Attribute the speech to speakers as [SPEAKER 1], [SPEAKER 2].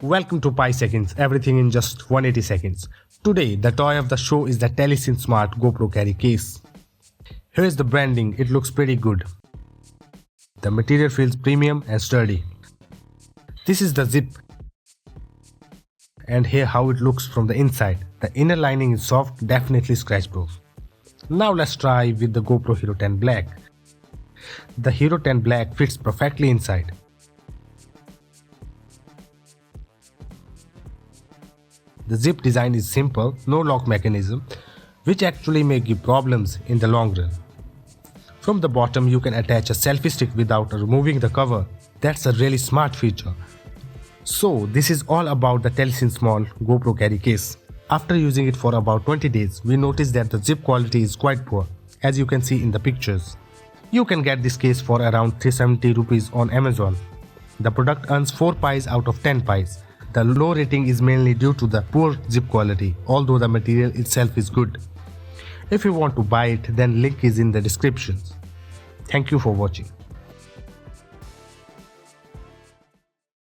[SPEAKER 1] Welcome to Pi Seconds, everything in just 180 seconds. Today, the toy of the show is the Telesin Smart GoPro carry case. Here is the branding, it looks pretty good. The material feels premium and sturdy. This is the zip. And here how it looks from the inside. The inner lining is soft, definitely scratch proof. Now let's try with the GoPro Hero 10 Black. The Hero 10 Black fits perfectly inside. The zip design is simple, no lock mechanism, which actually may give problems in the long run. From the bottom you can attach a selfie stick without removing the cover. That's a really smart feature. So this is all about the Telesin Small GoPro carry case. After using it for about 20 days, we noticed that the zip quality is quite poor, as you can see in the pictures. You can get this case for around 370 rupees on Amazon. The product earns 4 pies out of 10 pies. The low rating is mainly due to the poor zip quality, although the material itself is good. If you want to buy it, then link is in the description. Thank you for watching.